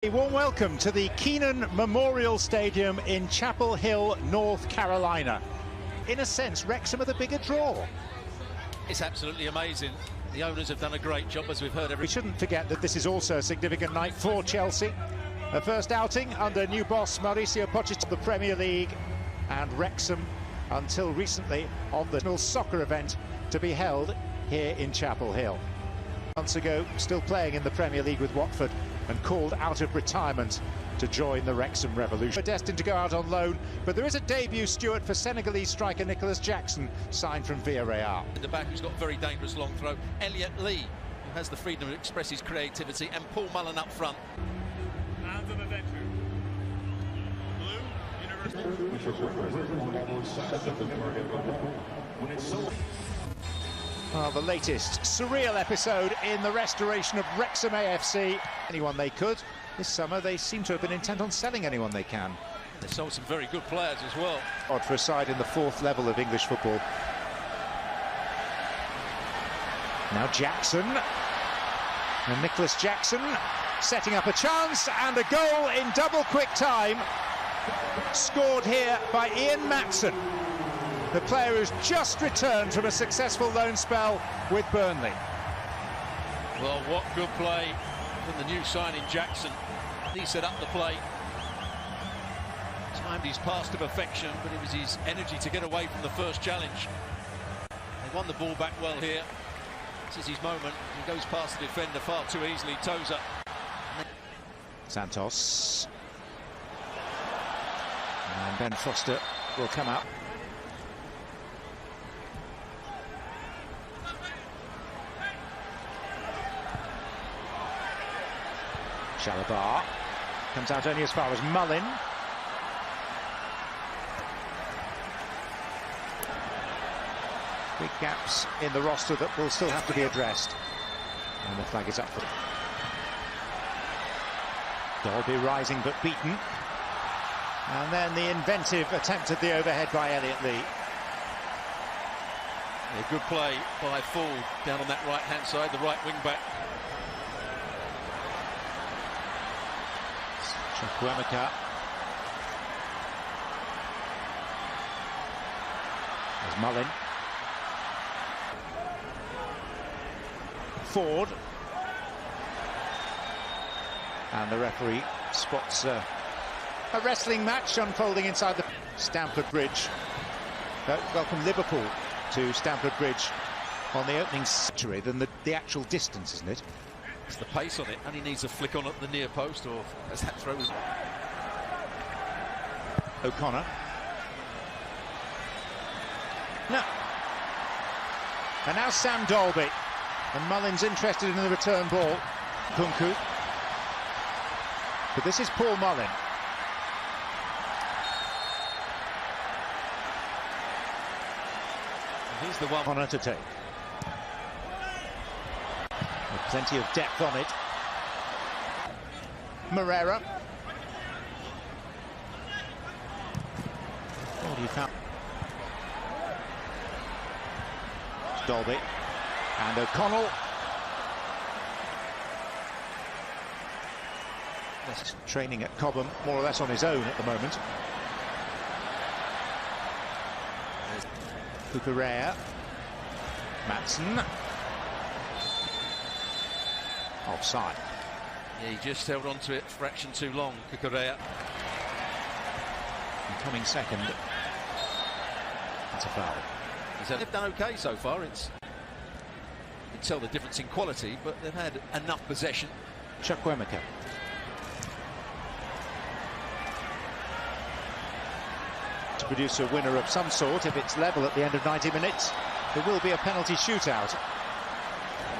A warm welcome to the Keenan Memorial Stadium in Chapel Hill, North Carolina. In a sense, Wrexham are the bigger draw. It's absolutely amazing. The owners have done a great job, as we've heard. We shouldn't forget that this is also a significant night for Chelsea. A first outing under new boss Mauricio Pochettino, the Premier League, and Wrexham, until recently, on the national soccer event to be held here in Chapel Hill. Months ago, still playing in the Premier League with Watford, and called out of retirement to join the Wrexham Revolution. Destined to go out on loan, but there is a debut Stuart for Senegalese striker Nicholas Jackson, signed from Villarreal. In the back, who's got a very dangerous long throw, Elliot Lee, who has the freedom to express his creativity, and Paul Mullen up front. Hands on adventure. Blue, Well, the latest surreal episode in the restoration of Wrexham AFC. Anyone they could. This summer they seem to have been intent on selling anyone they can. They sold some very good players as well. Odd for a side in the fourth level of English football. Now Jackson. And Nicholas Jackson setting up a chance, and a goal in double quick time. Scored here by Ian Matson, the player who's just returned from a successful loan spell with Burnley. Well, what good play from the new signing Jackson. He set up the play. Timed his pass to perfection, but it was his energy to get away from the first challenge. They won the ball back well here. This is his moment. He goes past the defender far too easily. Toes up. Santos. And Ben Foster will come out. Shalabar comes out only as far as Mullin. Big gaps in the roster that will still have to be addressed. And the flag is up for Dolby rising but beaten. And then the inventive attempt at the overhead by Elliot Lee. Yeah, good play by Ford down on that right-hand side, the right wing-back. Chukwuemeka. There's Mullin. Ford. And the referee spots a wrestling match unfolding inside the Stamford Bridge. Welcome Liverpool to Stamford Bridge on the opening century than the actual distance, isn't it? It's the pace on it, and he needs a flick on at the near post, or as that throw was. O'Connor. No. And now Sam Dolby. And Mullin's interested in the return ball. Enkunku. But this is Paul Mullen. He's the one Honor to take. With plenty of depth on it. Moreira. What do you found? Dolby. And O'Connell. He's training at Cobham, more or less on his own at the moment. Kukurea. Matsen. Offside. Yeah, he just held on to it a fraction too long, Kukurea. And coming second. That's a foul. They've done okay so far. You can tell the difference in quality, but they've had enough possession. Chukwuemeka. To produce a winner of some sort, if it's level at the end of 90 minutes, there will be a penalty shootout.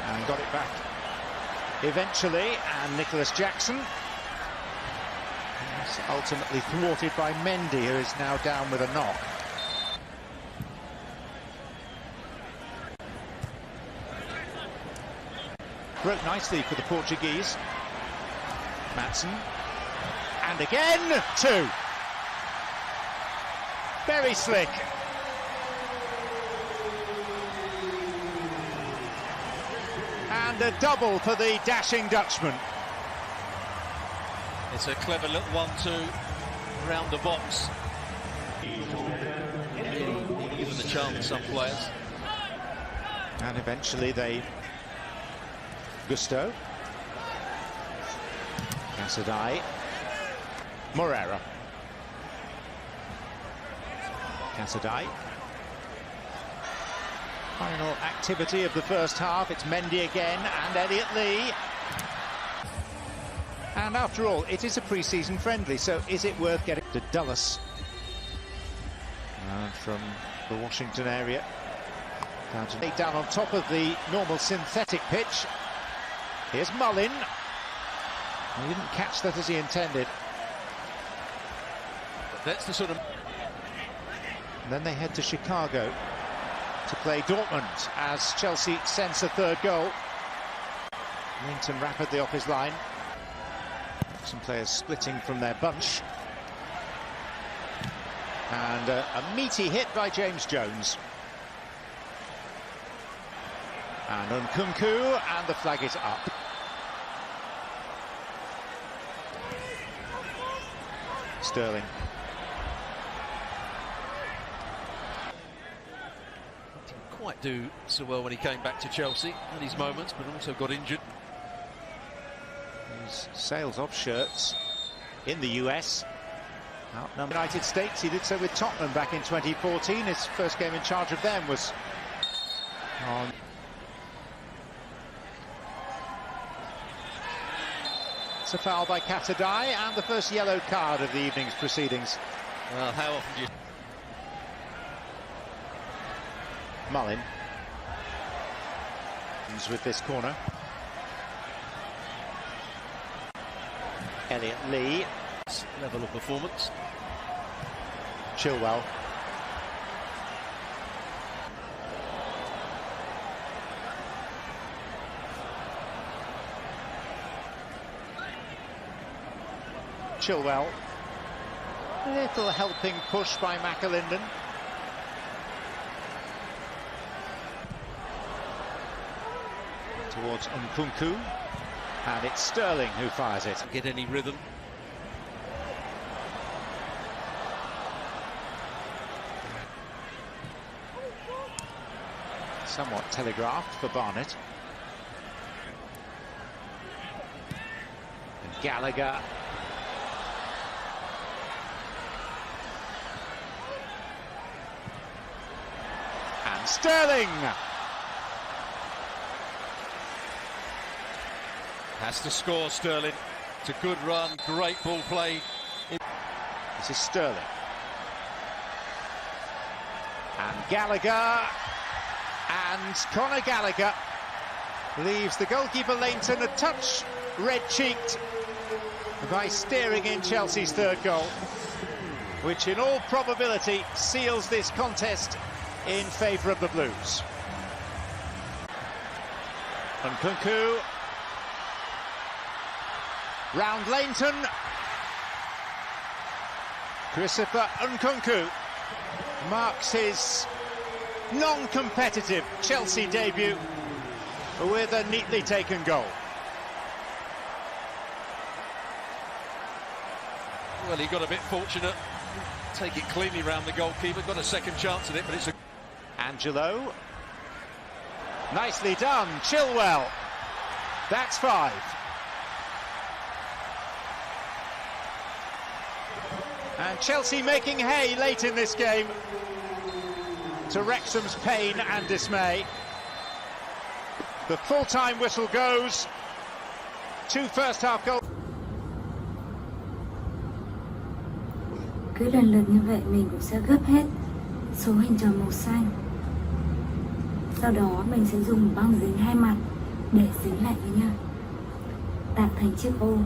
And got it back eventually, and Nicholas Jackson is ultimately thwarted by Mendy, who is now down with a knock. Broke nicely for the Portuguese. Matsen. And again, two. Very slick. And a double for the dashing Dutchman. It's a clever little 1-2 around the box. Given the chance, some players. And eventually they... Gusto. Casadei. Morera. Casadei. Final activity of the first half. It's Mendy again and Elliot Lee. And after all, it is a pre-season friendly, so is it worth getting to Dulles? And from the Washington area. Down on top of the normal synthetic pitch. Here's Mullin. He didn't catch that as he intended. That's the sort of... And then they head to Chicago to play Dortmund as Chelsea sense a third goal. Linton rapidly off his line. Some players splitting from their bunch. And a meaty hit by James Jones. And Enkunku, and the flag is up. Sterling. Didn't quite do so well when he came back to Chelsea. Had his moments, but also got injured. His sales of shirts in the US. Outnumbered United States, he did so with Tottenham back in 2014. His first game in charge of them was on. It's a foul by Casadei and the first yellow card of the evening's proceedings. Well, how often do you... Mullin with this corner. Elliot Lee. Level of performance. Chilwell. Chilwell. Little helping push by McAlinden. Towards Enkunku. And it's Sterling who fires it. Get any rhythm. Somewhat telegraphed for Barnett. And Gallagher. And Sterling! Has to score, Sterling. It's a good run, great ball played. This is Sterling. And Gallagher. And Conor Gallagher leaves the goalkeeper Leighton a touch red-cheeked by steering in Chelsea's third goal, which in all probability seals this contest in favour of the Blues. Enkunku. Round Leighton. Christopher Enkunku marks his non-competitive Chelsea debut with a neatly taken goal. Well, he got a bit fortunate. Take it cleanly round the goalkeeper. Got a second chance at it, but it's a... Angelo. Nicely done. Chilwell. That's 5. And Chelsea making hay late in this game, to Wrexham's pain and dismay. The full-time whistle goes. 2 first-half goals. Cứ lần lượt như vậy mình cũng sẽ gấp hết số hình tròn màu xanh. Sau đó mình sẽ dùng băng dính 2 mặt để dính lại với nhau, tạo thành chiếc ô.